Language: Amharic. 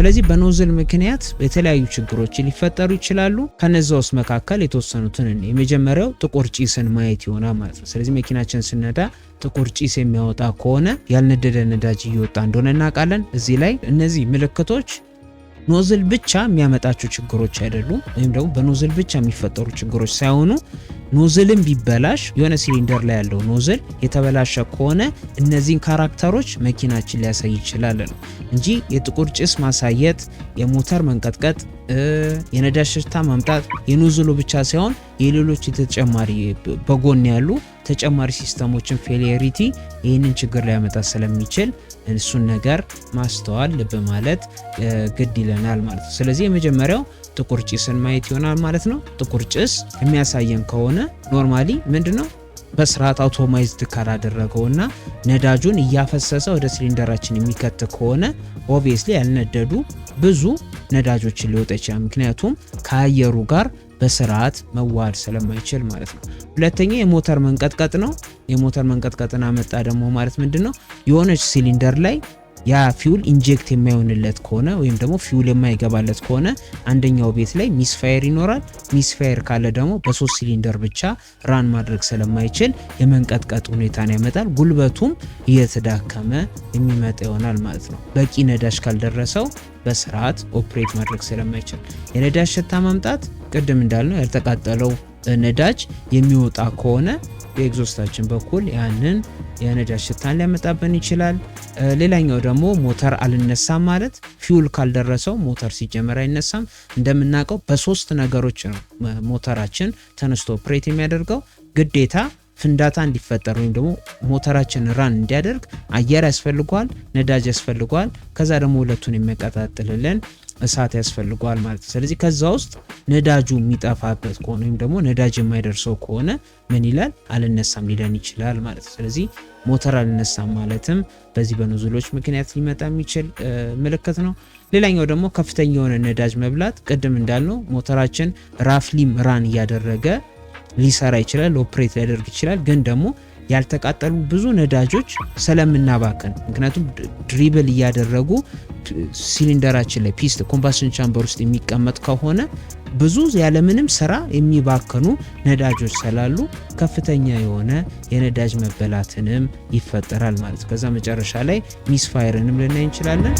ስለዚህ በኖዝል ምክንያት የተለያዩ ችግሮች ሊፈጠሩ ይችላሉ። ከነዛ ውስጥ መካከል የተወሰኑትን የመጀመሪያው ጥቁር ጭስን ማየት ይሆናል ማለት ነው። ስለዚህ መኪናችን ስነዳ ጥቁር ጭስ የሚያወጣ ከሆነ ያልነደደ ነዳጅ እየወጣ እንደሆነ እናውቃለን። እዚህ ላይ እነዚህ ምልክቶች ኖዝል ብቻ የሚያመጣቸው ችግሮች አይደሉም፣ ወይም ደግሞ በኖዝል ብቻ የሚፈጠሩ ችግሮች ሳይሆኑ ኖዝልን ቢበላሽ የሆነ ሲሊንደር ላይ ያለው ኖዝል የተበላሸ ከሆነ እነዚህን ካራክተሮች መኪናችን ሊያሳይ ይችላል ነው እንጂ የጥቁር ጭስ ማሳየት፣ የሞተር መንቀጥቀጥ፣ የነዳጅ ሽታ ማምጣት የኖዝሉ ብቻ ሳይሆን የሌሎች ተጨማሪ በጎን ያሉ ተጨማሪ ሲስተሞችን ፌሊየሪቲ ይህንን ችግር ሊያመጣ ስለሚችል እሱን ነገር ማስተዋል ልብ ማለት ግድ ይለናል ማለት ነው። ስለዚህ የመጀመሪያው ጥቁር ጭስን ማየት ይሆናል ማለት ነው። ጥቁር ጭስ የሚያሳየን ከሆነ ኖርማሊ ምንድነው በስርዓት አውቶማይዝድ ካላደረገውና ነዳጁን እያፈሰሰ ወደ ሲሊንደራችን የሚከት ከሆነ ኦብቪየስሊ ያልነደዱ ብዙ ነዳጆችን ሊወጣ ይችላል። ምክንያቱም ከአየሩ ጋር በስርዓት መዋሃድ ስለማይችል ማለት ነው። ሁለተኛ የሞተር መንቀጥቀጥ ነው። የሞተር መንቀጥቀጥን አመጣ ደግሞ ማለት ምንድነው የሆነች ሲሊንደር ላይ ያ ፊውል ኢንጀክት የማይሆንለት ከሆነ ወይም ደግሞ ፊውል የማይገባለት ከሆነ አንደኛው ቤት ላይ ሚስፋየር ይኖራል። ሚስፋየር ካለ ደግሞ በሶስት ሲሊንደር ብቻ ራን ማድረግ ስለማይችል የመንቀጥቀጥ ሁኔታን ያመጣል። ጉልበቱም እየተዳከመ የሚመጣ ይሆናል ማለት ነው። በቂ ነዳጅ ካልደረሰው በስርዓት ኦፕሬት ማድረግ ስለማይችል የነዳጅ ሽታ ማምጣት ቅድም እንዳልነው ያልተቃጠለው ነዳጅ የሚወጣ ከሆነ በኤግዞስታችን በኩል ያንን የነዳጅ ሽታን ሊያመጣብን ይችላል። ሌላኛው ደግሞ ሞተር አልነሳም ማለት ፊውል ካልደረሰው ሞተር ሲጀመር አይነሳም። እንደምናውቀው በሶስት ነገሮች ነው ሞተራችን ተነስቶ ኦፕሬት የሚያደርገው። ግዴታ ፍንዳታ እንዲፈጠር ወይም ደግሞ ሞተራችን ራን እንዲያደርግ አየር ያስፈልገዋል፣ ነዳጅ ያስፈልገዋል። ከዛ ደግሞ ሁለቱን የሚያቀጣጥልልን እሳት ያስፈልገዋል ማለት ነው። ስለዚህ ከዛ ውስጥ ነዳጁ የሚጠፋበት ከሆነ ወይም ደግሞ ነዳጅ የማይደርሰው ከሆነ ምን ይላል? አልነሳም ሊለን ይችላል ማለት ነው። ስለዚህ ሞተር አልነሳም ማለትም በዚህ በኖዝሎች ምክንያት ሊመጣ የሚችል ምልክት ነው። ሌላኛው ደግሞ ከፍተኛ የሆነ ነዳጅ መብላት፣ ቅድም እንዳልነው ሞተራችን ራፍሊም ራን እያደረገ ሊሰራ ይችላል፣ ኦፕሬት ሊያደርግ ይችላል። ግን ደግሞ ያልተቃጠሉ ብዙ ነዳጆች ስለምናባክን ምክንያቱም ድሪብል እያደረጉ ሲሊንደራችን ላይ ፒስት ኮምባስሽን ቻምበር ውስጥ የሚቀመጥ ከሆነ ብዙ ያለምንም ስራ የሚባክኑ ነዳጆች ስላሉ ከፍተኛ የሆነ የነዳጅ መበላትንም ይፈጠራል ማለት። ከዛ መጨረሻ ላይ ሚስፋየርንም ልናይ እንችላለን።